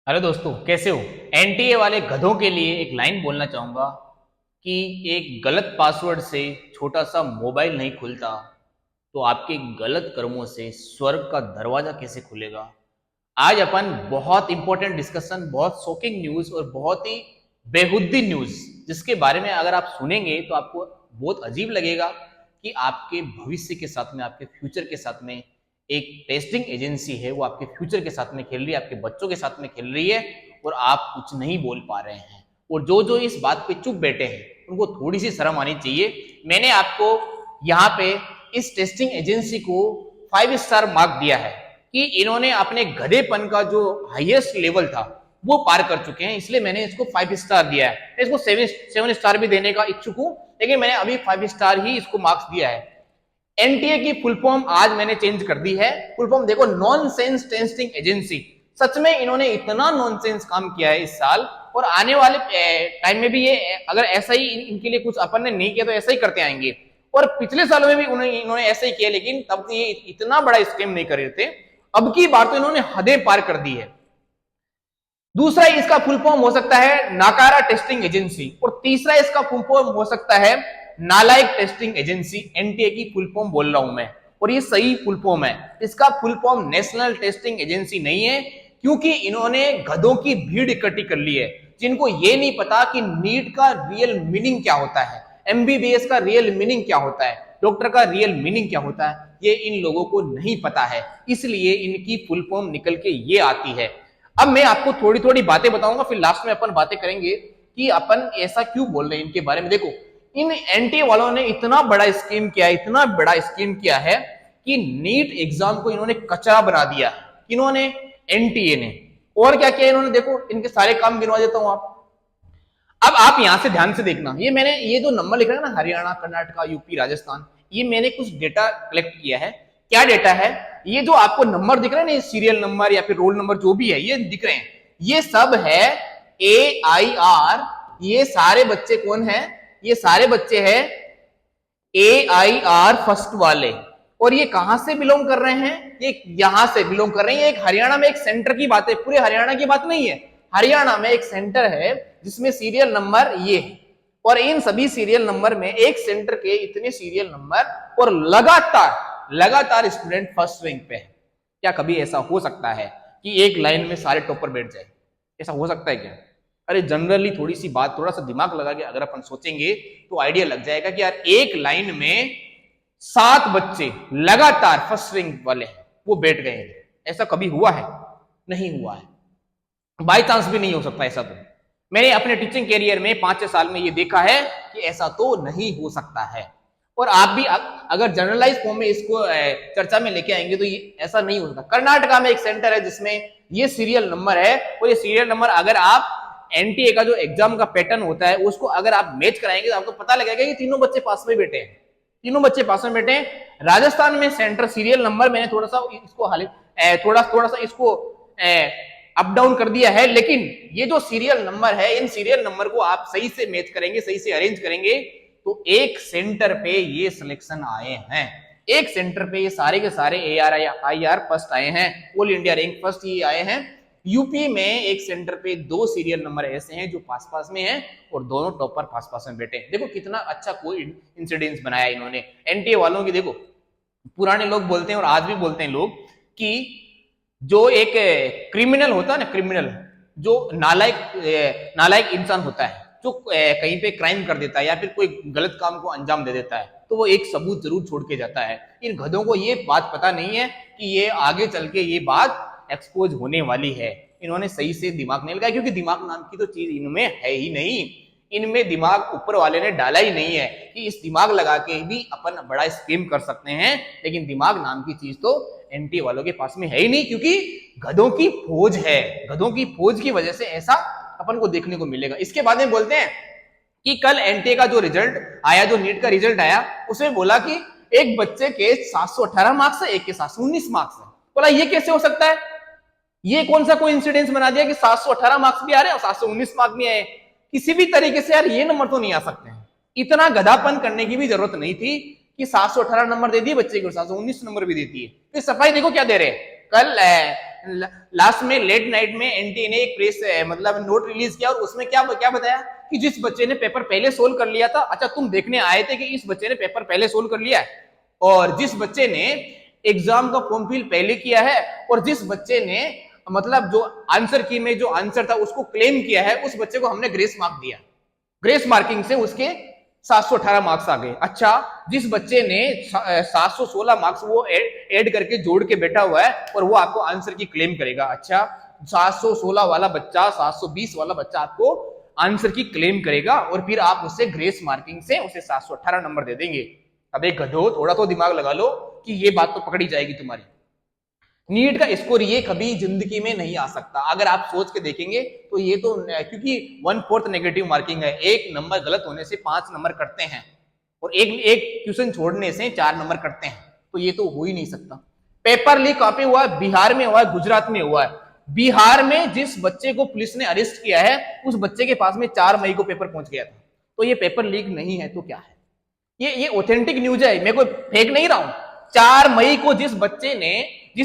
Hello दोस्तों, कैसे हो। एनटीए वाले गधों के लिए एक लाइन बोलना चाहूंगा कि एक गलत पासवर्ड से छोटा सा मोबाइल नहीं खुलता, तो आपके गलत कर्मों से स्वर्ग का दरवाजा कैसे खुलेगा। आज अपन बहुत इंपॉर्टेंट डिस्कशन, बहुत शॉकिंग न्यूज और बहुत ही बेहुद्दी न्यूज, जिसके बारे में अगर आप सुनेंगे तो आपको बहुत अजीब लगेगा कि आपके भविष्य के साथ में, आपके फ्यूचर के साथ में एक टेस्टिंग एजेंसी है, वो आपके फ्यूचर के साथ में खेल रही है, आपके बच्चों के साथ में खेल रही है और आप कुछ नहीं बोल पा रहे हैं। और जो जो इस बात पे चुप बैठे हैं उनको थोड़ी सी शर्म आनी चाहिए। मैंने आपको यहाँ पे इस टेस्टिंग एजेंसी को 5 स्टार मार्क दिया है कि इन्होंने अपने गधेपन का जो हाईएस्ट लेवल था वो पार कर चुके हैं, इसलिए मैंने इसको 5 स्टार दिया है। इसको 7 स्टार भी देने का इच्छुक हूं, लेकिन मैंने अभी 5 स्टार ही इसको मार्क्स दिया है। एनटीए की फुल फॉर्म आज मैंने चेंज कर दी है। फुल फॉर्म देखो, नॉनसेंस टेस्टिंग एजेंसी। सच में इन्होंने इतना नॉनसेंस काम किया है इस साल, और आने वाले टाइम में भी ये अगर ऐसा ही इनके लिए कुछ अपन ने नहीं किया तो ऐसा ही करते आएंगे। और पिछले सालों में भी इन्होंने ऐसा ही किया, लेकिन तब ये इतना बड़ा स्कैम नहीं कर रहे थे। अब की बार तो इन्होंने हदें पार कर दी है। दूसरा इसका फुल फॉर्म हो सकता है नाकारा टेस्टिंग एजेंसी, और तीसरा इसका फुल फॉर्म हो सकता है नालायक टेस्टिंग एजेंसी। एनटीए की फुल फॉर्म बोल रहा हूं मैं, और ये सही फुल फॉर्म है। इसका full form national testing agency नहीं है, क्योंकि इन्होंने गधों की भीड़ इकट्ठी कर ली है जिनको ये नहीं पता कि नीट का रियल मीनिंग क्या होता है, एमबीबीएस का रियल मीनिंग क्या होता है, डॉक्टर का रियल मीनिंग क्या होता है, ये इन लोगों को नहीं पता है। इसलिए इनकी फुल फॉर्म निकल के ये आती है। अब मैं आपको थोड़ी थोड़ी बातें बताऊंगा, फिर लास्ट में अपन बातें करेंगे कि अपन ऐसा क्यों बोल रहे हैं इनके बारे में। देखो, इन एनटीए वालों ने इतना बड़ा स्कीम किया, इतना बड़ा स्कीम किया है कि नीट एग्जाम को इन्होंने कचरा बना दिया। इन्होंने, एनटीए ने, और क्या किया इन्होंने, देखो इनके सारे काम गिनवा देता हूं आप। अब आप यहां से ध्यान से देखना, ये जो नंबर लिख रहा है ना, हरियाणा, कर्नाटका, यूपी, राजस्थान, ये मैंने कुछ डेटा कलेक्ट किया है। क्या डेटा है? ये जो आपको नंबर दिख रहा है ना, सीरियल नंबर या फिर रोल नंबर जो भी है ये दिख रहे हैं, ये सब है AIR। ये सारे बच्चे कौन है? ये सारे बच्चे हैं AIR फर्स्ट वाले। और ये कहां से बिलोंग कर रहे हैं? ये यहां से बिलोंग कर रहे हैं। एक हरियाणा में एक सेंटर की बात है, पूरे हरियाणा की बात नहीं है। हरियाणा में एक सेंटर है जिसमें सीरियल नंबर ये है, और इन सभी सीरियल नंबर में एक सेंटर के इतने सीरियल नंबर, और लगातार लगातार स्टूडेंट फर्स्ट रैंक पे है। क्या कभी ऐसा हो सकता है कि एक लाइन में सारे टॉपर बैठ जाए? ऐसा हो सकता है क्या? अरे जनरली थोड़ी सी बात, थोड़ा सा दिमाग लगा के अगर अपन सोचेंगे तो आइडिया लग जाएगा कि यार एक लाइन में 7 बच्चे लगातार फर्स्ट रैंक वाले हैं वो बैठ गए हैं। ऐसा कभी हुआ है? नहीं हुआ है। बाई चांस भी नहीं हो सकता ऐसा। तो मैंने अपने टीचिंग कैरियर में 5-6 साल में ये देखा है कि ऐसा तो नहीं हो सकता है। और आप भी अगर जनरलाइज फॉर्म में इसको चर्चा में लेके आएंगे तो ये ऐसा नहीं हो सकता। कर्नाटका में एक सेंटर है जिसमें ये सीरियल नंबर है, और ये सीरियल नंबर अगर आप एनटीए का जो एग्जाम का पैटर्न होता है उसको अगर आप मैच कराएंगे तो आपको पता लगेगा कि तीनों बच्चे पास में बैठे हैं, तीनों बच्चे पास में बैठे हैं। राजस्थान में सेंटर सीरियल नंबर मैंने थोड़ा सा इसको थोड़ा सा इसको अप डाउन कर दिया है, लेकिन ये जो सीरियल नंबर है, इन सीरियल नंबर को आप सही से मैच करेंगे, सही से अरेंज करेंगे तो एक सेंटर पे ये सिलेक्शन आए हैं। एक सेंटर पे ये सारे के सारे AIR फर्स्ट आए हैं, ऑल इंडिया रैंक फर्स्ट ये आए हैं। यूपी में एक सेंटर पे 2 सीरियल नंबर ऐसे हैं जो पास पास में हैं, और दोनों टॉपर पास पास में बैठे। देखो कितना अच्छा कोई इंसिडेंस बनाया इन्होंने एनटीए वालों की। देखो, पुराने लोग बोलते हैं और आज भी बोलते हैं लोग कि जो एक क्रिमिनल होता है ना, क्रिमिनल जो नालायक इंसान होता है, जो कहीं पे क्राइम कर देता है या फिर कोई गलत काम को अंजाम दे देता है, तो वो एक सबूत जरूर छोड़ के जाता है। इन गधों को ये बात पता नहीं है कि ये आगे चल के ये बात एक्सपोज होने वाली है। इन्होंने सही से दिमाग नहीं लगाया, क्योंकि दिमाग नाम की तो चीज इनमें है ही नहीं। इनमें दिमाग ऊपर वाले ने डाला ही नहीं है कि इस दिमाग लगा के भी अपन बड़ा स्कीम कर सकते हैं, लेकिन दिमाग नाम की चीज तो एनटीए वालों के पास में है ही नहीं, क्योंकि गधों की फौज है। गधों की फौज की वजह से ऐसा अपन को देखने को मिलेगा। इसके बाद में बोलते हैं कि कल एनटीए का जो रिजल्ट आया, जो नीट का रिजल्ट आया, उसमें बोला कि एक बच्चे के 718 मार्क्स है, एक के 719 मार्क्स है। बोला ये कैसे हो सकता है? ये कौन सा कोई इंसिडेंस बना दिया कि 718 मार्क्स भी आ रहे हैं और 719 मार्क्स भी आए? किसी भी तरीके से यार ये नंबर तो नहीं आ सकते हैं। इतना गधापन करने की भी जरूरत नहीं थी कि 718 नंबर दे दिए बच्चे को, 719 नंबर भी देती है। तो सफाई देखो क्या दे रहे हैं। कल लास्ट में लेट नाइट में एनटीए ने एक प्रेस मतलब नोट रिलीज किया और उसमें क्या क्या बताया कि जिस बच्चे ने पेपर पहले सोल्व कर लिया था, अच्छा तुम देखने आए थे कि इस बच्चे ने पेपर पहले सोल्व कर लिया है, और जिस बच्चे ने एग्जाम का फॉर्म फिल पहले किया है, और जिस बच्चे ने मतलब जो आंसर की में जो आंसर था उसको क्लेम किया है, उस बच्चे को हमने ग्रेस मार्क दिया। ग्रेस मार्किंग से उसके 718 मार्क्स आ गए। अच्छा, जिस बच्चे ने 716 मार्क्स वो ऐड करके जोड़ के बैठा हुआ है और वो आपको आंसर की क्लेम करेगा। अच्छा, 716 वाला बच्चा 720 वाला बच्चा आपको आंसर की क्लेम करेगा और फिर आप उससे ग्रेस मार्किंग से उसे 718 नंबर दे देंगे। अब एक गधो, थोड़ा तो दिमाग लगा लो कि ये बात तो पकड़ी जाएगी तुम्हारी। नीट का स्कोर ये कभी जिंदगी में नहीं आ सकता। अगर आप सोच के देखेंगे तो ये तो, क्योंकि 1/4 नेगेटिव मार्किंग है, एक नंबर गलत होने से 5 नंबर कटते हैं और एक क्वेश्चन छोड़ने से 4 नंबर कटते हैं, तो ये तो हो ही नहीं सकता। पेपर लीक कहां पे हुआ है? बिहार में हुआ है, गुजरात में हुआ है। बिहार में जिस बच्चे को पुलिस ने अरेस्ट किया है उस बच्चे के पास में 4 मई को पेपर पहुंच गया था, तो ये पेपर लीक नहीं है तो क्या है? ये ऑथेंटिक न्यूज है, मैं कोई फेक नहीं रहा हूं। 4 मई को जिस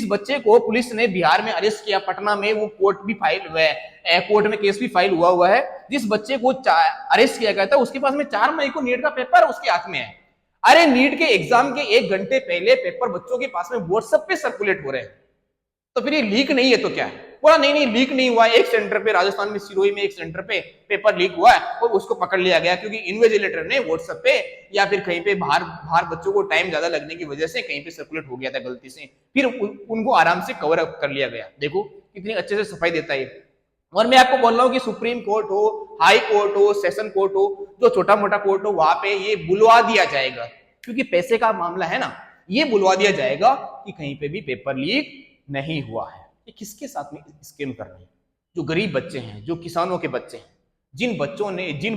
बच्चे को पुलिस ने बिहार में अरेस्ट किया, पटना में वो कोर्ट भी फाइल हुआ है, कोर्ट में केस भी फाइल हुआ है, जिस बच्चे को अरेस्ट किया गया था उसके पास में 4 मई को नीट का पेपर उसके हाथ में है। अरे नीट के एग्जाम के 1 घंटे पहले पेपर बच्चों के पास में व्हाट्सएप पे सर्कुलेट हो रहे हैं, तो फिर ये लीक नहीं है तो क्या है? बोला नहीं नहीं लीक नहीं हुआ, एक सेंटर पे राजस्थान में सिरोही में एक सेंटर पे पेपर लीक हुआ है और उसको पकड़ लिया गया क्योंकि इन्वेजिलेटर ने व्हाट्सएप पे या फिर कहीं पे बाहर बच्चों को टाइम ज्यादा लगने की वजह से कहीं पे सर्कुलेट हो गया था गलती से, फिर उनको आराम से कवर अप कर लिया गया। देखो कितनी अच्छे से सफाई देता है। और मैं आपको बोल रहा हूँ कि सुप्रीम कोर्ट हो, हाई कोर्ट हो, सेशन कोर्ट हो, जो छोटा मोटा कोर्ट हो, वहां पे ये बुलवा दिया जाएगा क्योंकि पैसे का मामला है ना, ये बुलवा दिया जाएगा कि कहीं पे भी पेपर लीक नहीं हुआ है। ये किसके साथ में स्कैम कर रहे हैं? जो गरीब बच्चे हैं, जो किसानों के बच्चे हैं, जिन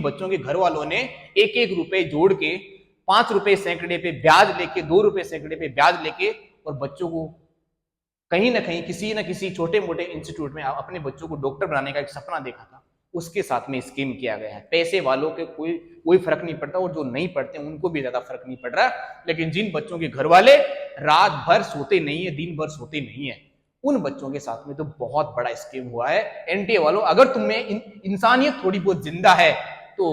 बच्चों के घर वालों ने एक एक रुपए जोड़ के 5 रुपए सैकड़े पे ब्याज लेके, 2 रुपए सैकड़े पे ब्याज लेके और बच्चों को कहीं ना कहीं किसी न किसी छोटे मोटे इंस्टीट्यूट में अपने बच्चों को डॉक्टर बनाने का एक सपना देखा था, उसके साथ में स्कीम किया गया है। पैसे वालों के कोई फर्क नहीं पड़ता और जो नहीं पढ़ते उनको भी ज्यादा फर्क नहीं पड़ रहा, लेकिन जिन बच्चों के घर वाले रात भर सोते नहीं है, दिन भर सोते नहीं है, उन बच्चों के साथ में तो बहुत बड़ा स्कीम हुआ है। एनटीए वालों, अगर तुम्हें इंसानियत थोड़ी बहुत जिंदा है तो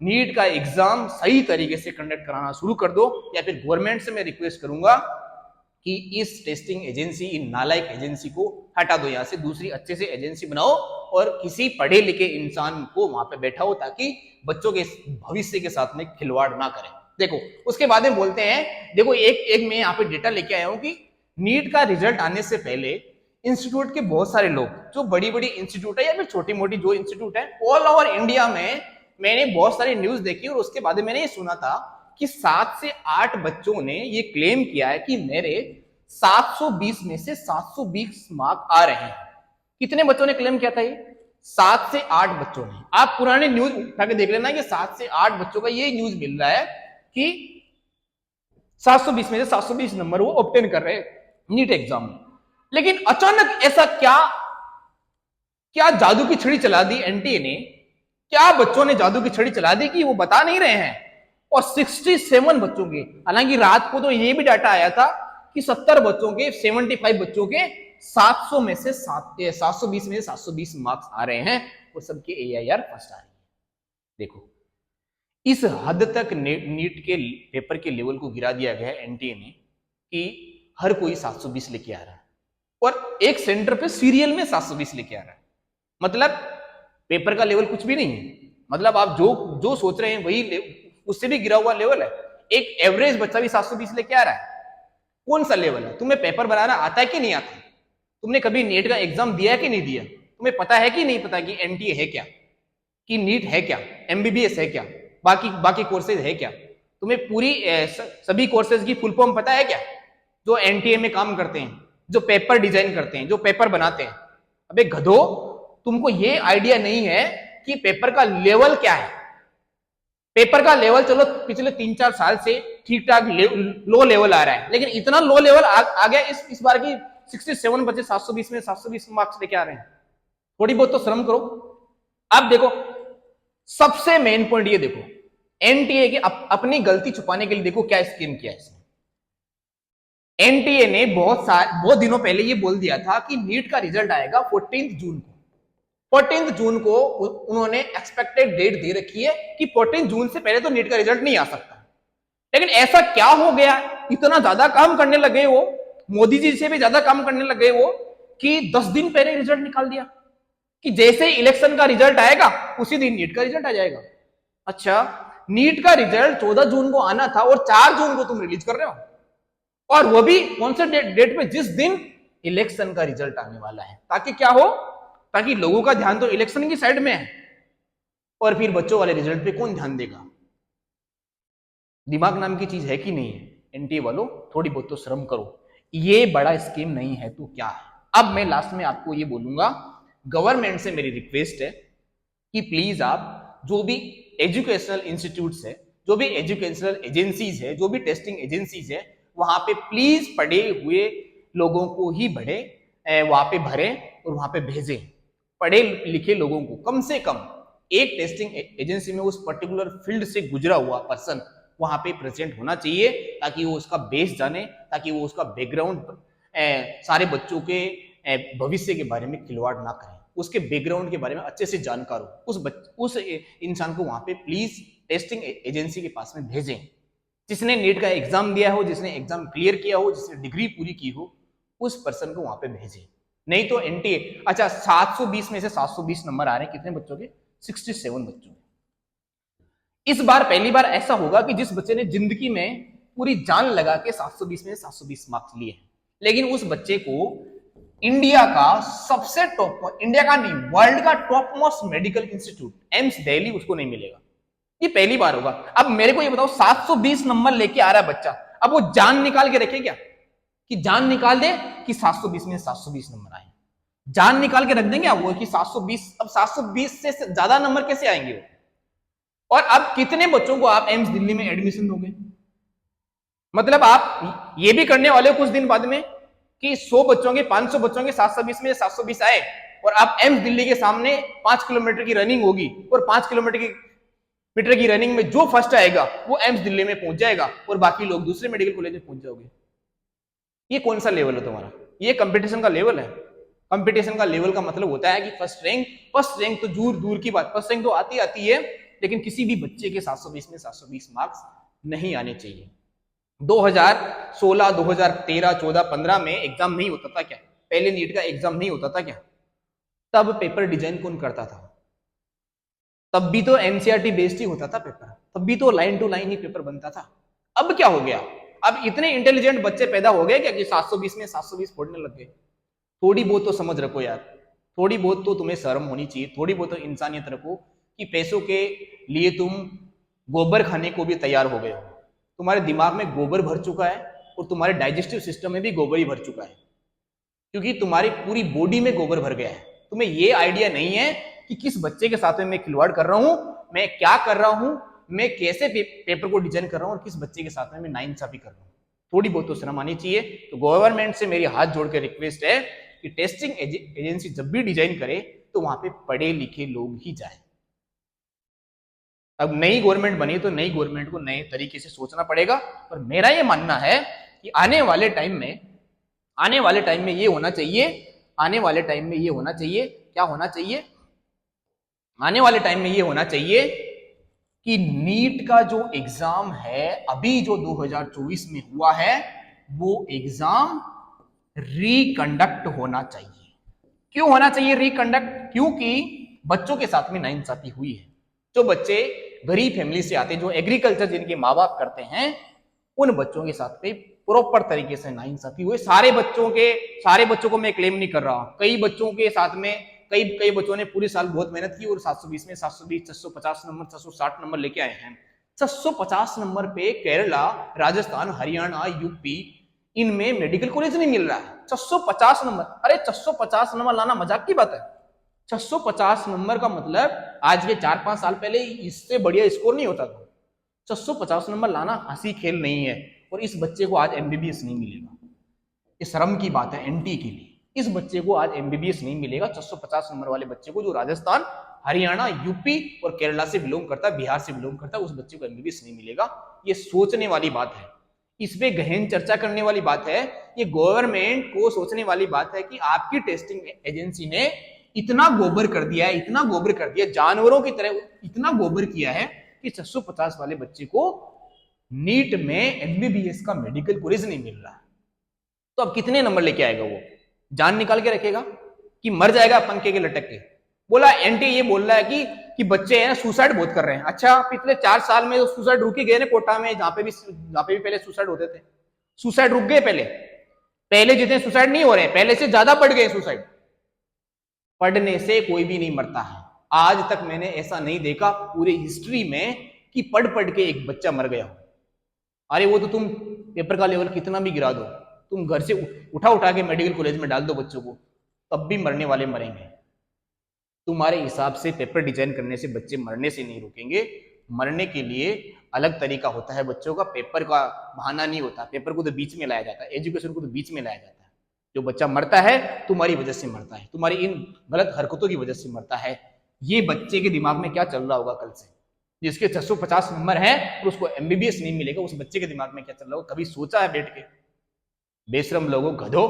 नीट का एग्जाम सही तरीके से कंडक्ट कराना शुरू कर दो, या फिर गवर्नमेंट से मैं रिक्वेस्ट करूंगा कि इस टेस्टिंग एजेंसी, इन नालायक एजेंसी को हटा दो, यहां से दूसरी अच्छे से एजेंसी बनाओ और किसी पढ़े लिखे इंसान को वहां पे बैठाओ ताकि बच्चों के भविष्य के साथ में खिलवाड़ ना करें। देखो उसके बाद में बोलते हैं, देखो एक मैं यहाँ पे डेटा लेके आया हूं कि नीट का रिजल्ट आने से पहले इंस्टीट्यूट के बहुत सारे लोग, जो बड़ी बड़ी इंस्टीट्यूट है या फिर छोटी मोटी जो इंस्टीट्यूट है, ऑल ओवर इंडिया में मैंने बहुत सारी न्यूज देखी और उसके बाद मैंने ये सुना था कि 7 से 8 बच्चों ने ये क्लेम किया है कि मेरे 720 में से 720 मार्क आ रहे हैं। कितने बच्चों ने क्लेम किया था ये? 7 से 8 बच्चों ने। आप पुराने न्यूज उठा के देख लेना कि 7 से 8 बच्चों का ये न्यूज मिल रहा है कि 720 में से 720 नंबर वो ऑब्टेन कर रहे हैं नीट एग्जाम में। लेकिन अचानक ऐसा क्या जादू की छड़ी चला दी एनटीए ने? क्या बच्चों ने जादू की छड़ी चला दी कि वो बता नहीं रहे हैं? और 67 बच्चों के, हालांकि रात को तो ये भी डाटा आया था कि 70 बच्चों के, 75 बच्चों के 700 में से 720 में से 720 मार्क्स आ रहे हैं और सबके AIR फर्स्ट आ रही है। देखो इस हद तक नीट के पेपर के लेवल को गिरा दिया गया है एनटीए ने कि हर कोई 720 लेके आ रहा है और एक सेंटर पे सीरियल में 720 लेके आ रहा है। मतलब पेपर का लेवल कुछ भी नहीं है, मतलब आप जो सोच रहे हैं वही उससे भी गिरा हुआ लेवल है। एक एवरेज बच्चा भी 720 लेके आ रहा है। कौन सा लेवल है? तुम्हें पेपर बनाना आता है कि नहीं आता? तुमने कभी नीट का एग्जाम दिया कि नहीं दिया? तुम्हें पता है कि नहीं पता कि एनटीए है क्या, कि नीट है क्या, MBBS है क्या, बाकी कोर्सेज है क्या? तुम्हें पूरी सभी कोर्सेज की फुल फॉर्म पता है क्या? जो एनटीए में काम करते हैं, जो पेपर डिजाइन करते हैं, जो पेपर बनाते हैं। अबे गधो, तुमको ये आइडिया नहीं है कि पेपर का लेवल क्या है। पेपर का लेवल चलो पिछले 3-4 साल से ठीक ठाक लो लेवल आ रहा है, लेकिन इतना लो लेवल आ गया इस बार की 67 बच्चे 720 में 720 मार्क्स लेके आ रहे हैं। थोड़ी बहुत तो शर्म करो। अब देखो सबसे मेन पॉइंट ये देखो, एनटीए की अपनी गलती छुपाने के लिए देखो क्या स्कीम किया है इसने। एनटीए ने बहुत दिनों पहले ये बोल दिया था कि नीट का रिजल्ट आएगा 14 जून को। 14 जून को उन्होंने एक्सपेक्टेड डेट दे रखी है कि 14 जून से पहले तो नीट का रिजल्ट नहीं आ सकता। लेकिन ऐसा क्या हो गया, इतना ज्यादा काम करने लगे वो, मोदी जी से भी ज्यादा काम करने लगे वो, कि 10 दिन पहले रिजल्ट निकाल दिया कि जैसे इलेक्शन का रिजल्ट आएगा उसी दिन नीट का रिजल्ट आ जाएगा। अच्छा, नीट का रिजल्ट 14 जून को आना था और 4 जून को तुम रिलीज कर रहे हो, और वो भी कौन से डेट पे, जिस दिन इलेक्शन का रिजल्ट आने वाला है। ताकि क्या हो, ताकि लोगों का ध्यान तो इलेक्शन की साइड में है, और फिर बच्चों वाले रिजल्ट पे कौन ध्यान देगा। दिमाग नाम की चीज है कि नहीं है? एनटीए वालों, थोड़ी बहुत तो शर्म करो। ये बड़ा स्कीम नहीं है तो क्या है। अब मैं लास्ट में आपको ये बोलूंगा, गवर्नमेंट से मेरी रिक्वेस्ट है कि प्लीज आप जो भी एजुकेशनल इंस्टीट्यूट्स है, जो भी एजुकेशनल एजेंसीज है, जो भी टेस्टिंग एजेंसीज है, वहां पे प्लीज पढ़े हुए लोगों को ही वहां पे भरें और वहां पे भेजें। पढ़े लिखे लोगों को, कम से कम एक टेस्टिंग एजेंसी में उस पर्टिकुलर फील्ड से गुजरा हुआ पर्सन वहां पे प्रेजेंट होना चाहिए, ताकि वो उसका बेस जाने, ताकि वो उसका बैकग्राउंड, सारे बच्चों के भविष्य के बारे में खिलवाड़ ना करें, उसके बैकग्राउंड के बारे में अच्छे से जानकार हो। उस इंसान को वहां पे प्लीज टेस्टिंग एजेंसी के पास में भेजें, जिसने नीट का एग्जाम दिया हो, जिसने एग्जाम क्लियर किया हो, जिसने डिग्री पूरी की हो, उस पर्सन को वहां पे भेजें। नहीं तो एनटीए, अच्छा 720 में से 720 नंबर आ रहे हैं कितने बच्चों के? 67 बच्चों के। इस बार पहली बार ऐसा होगा कि जिस बच्चे ने जिंदगी में पूरी जान लगा के 720 में 720 मार्क्स लिए हैं, लेकिन उस बच्चे को इंडिया का सबसे टॉप, इंडिया का नहीं वर्ल्ड का top most medical institute AIIMS Delhi उसको नहीं मिलेगा। ये पहली बार होगा। अब मेरे को ये बताओ, 720 नंबर लेके आ रहा है बच्चा, अब वो जान निकाल के रखे क्या, कि जान निकाल दे कि 720 में 720 नंबर आए, जान निकाल के रख देंगे वो कि 720। अब 720 से ज्यादा नंबर कैसे आएंगे वो? और अब कितने बच्चों को आप एम्स दिल्ली में एडमिशन दोगे? मतलब आप ये भी करने वाले हो कुछ दिन बाद में कि 100 बच्चों के, 500 बच्चों के 720 में 720 आए, और आप एम्स दिल्ली के सामने 5 किलोमीटर की रनिंग होगी, और 5 किलोमीटर की रनिंग में जो फर्स्ट आएगा वो एम्स दिल्ली में पहुंच जाएगा, और बाकी लोग दूसरे मेडिकल कॉलेज में पहुंच जाओगे। ये कौन सा लेवल है तुम्हारा? ये कंपटीशन का लेवल है। कंपटीशन का लेवल का मतलब होता है कि फर्स्ट रैंक तो दूर दूर की बात, फर्स्ट रैंक तो आती है, लेकिन किसी भी बच्चे के 720 में 720 मार्क्स नहीं आने चाहिए। 2016, 2013, 14, 15 में एग्जाम नहीं होता था क्या? पहले नीट का एग्जाम नहीं होता था क्या? तब पेपर डिजाइन कौन करता था? तब भी तो एनसीईआरटी बेस्ड ही होता था पेपर, तब भी तो लाइन टू लाइन ही पेपर बनता था। अब क्या हो गया? अब इतने इंटेलिजेंट बच्चे पैदा हो गए क्या कि 720 में 720 फोड़ने लग गए? थोड़ी बहुत तो समझ रखो यार, थोड़ी बहुत तो तुम्हें शर्म होनी चाहिए, थोड़ी बहुत तो इंसानियत रखो कि पैसों के लिए तुम गोबर खाने को भी तैयार हो गए हो। तुम्हारे दिमाग में गोबर भर चुका है, और तुम्हारे डाइजेस्टिव सिस्टम में भी गोबर ही भर चुका है, क्योंकि तुम्हारी पूरी बॉडी में गोबर भर गया है। तुम्हें ये आइडिया नहीं है कि किस बच्चे के साथ में मैं खिलवाड़ कर रहा हूं, मैं क्या कर रहा हूं, मैं कैसे पेपर को डिजाइन कर रहा हूं, और किस बच्चे के साथ में मैं नाइंसाफी कर रहा हूं। थोड़ी बहुत तो शर्म आनी चाहिए। तो गवर्नमेंट से मेरी हाथ जोड़ के रिक्वेस्ट है कि टेस्टिंग एजेंसी जब भी डिजाइन करे तो वहां पे पढ़े लिखे लोग ही जाए। अब नई गवर्नमेंट बनी तो नई गवर्नमेंट को नए तरीके से सोचना पड़ेगा, पर मेरा ये मानना है कि आने वाले टाइम में ये होना चाहिए, आने वाले टाइम में ये होना चाहिए, क्या होना चाहिए? आने वाले टाइम में ये होना चाहिए कि नीट का जो एग्जाम है अभी जो 2024 में हुआ है, वो एग्जाम रिकंडक्ट होना चाहिए। क्यों होना चाहिए रिकंडक्ट? क्योंकि बच्चों के साथ में नाइंसाफी हुई है। जो बच्चे गरीब फैमिली से आते हैं, जो एग्रीकल्चर जिनके माँ बाप करते हैं, उन बच्चों के साथ में प्रॉपर तरीके से नाइंसाफी हुई। सारे बच्चों को मैं क्लेम नहीं कर रहा हूं, कई बच्चों के साथ में कई बच्चों ने पूरी साल बहुत मेहनत की और 720 में 720, 650 नंबर, 660 नंबर लेके आए हैं। 650 नंबर पे केरला, राजस्थान, हरियाणा, यूपी, इनमें मेडिकल कॉलेज नहीं मिल रहा है। 650 नंबर, अरे 650 नंबर लाना मजाक की बात है। 650 नंबर का मतलब आज के 4-5 साल पहले इससे बढ़िया स्कोर नहीं होता था। 650 नंबर लाना हंसी खेल नहीं है, और इस बच्चे को आज एमबीबीएस नहीं मिलेगा। ये शर्म की बात है एनटी के लिए। इस बच्चे को आज एमबीबीएस नहीं मिलेगा, 650 नंबर वाले बच्चे को, जो राजस्थान, हरियाणा, यूपी और केरला से बिलोंग करता है, बिहार से बिलोंग करता है, उस बच्चे को एमबीबीएस नहीं मिलेगा। ये सोचने वाली बात है। इस पे गहन चर्चा करने वाली बात है। ये गवर्नमेंट को सोचने वाली बात है कि आपकी टेस्टिंग एजेंसी ने इतना गोबर कर दिया है, इतना गोबर कर दिया, जानवरों की तरह इतना गोबर किया है कि 650 वाले बच्चे को नीट में एमबीबीएस का मेडिकल कॉलेज नहीं मिल रहा। तो अब कितने नंबर लेके आएगा वो? जान निकाल के रखेगा कि मर जाएगा पंखे के लटक के? बोला एंटी ये बोल रहा है कि बच्चे हैं सुसाइड बहुत कर रहे हैं। अच्छा, पिछले 4 साल में सुसाइड रुक ही गए ना कोटा में, जहां पे भी पहले सुसाइड होते थे, सुसाइड रुक गए। पहले जितने सुसाइड नहीं हो रहे, पहले से ज्यादा बढ़ गए सुसाइड। पढ़ने से कोई भी नहीं मरता है। आज तक मैंने ऐसा नहीं देखा पूरी हिस्ट्री में कि पढ़ पढ़ के एक बच्चा मर गया हो। अरे वो तो तुम पेपर का लेवल कितना भी गिरा दो, तुम घर से उठा के मेडिकल कॉलेज में डाल दो बच्चों को, तब भी मरने वाले मरेंगे। तुम्हारे हिसाब से पेपर डिजाइन करने से बच्चे मरने से नहीं रुकेंगे। मरने के लिए अलग तरीका होता है बच्चों का, पेपर का बहाना नहीं होता। पेपर को तो बीच में लाया जाता है, एजुकेशन को तो बीच में लाया जाता है। जो बच्चा मरता है तुम्हारी वजह से मरता है, तुम्हारी इन गलत हरकतों की वजह से मरता है। ये बच्चे के दिमाग में क्या चल रहा होगा कल से? जिसके 650 नंबर है और उसको एमबीबीएस नहीं मिलेगा, उस बच्चे के दिमाग में क्या चल रहा होगा? कभी सोचा है बैठ के? बेशरम लोगों, गधों।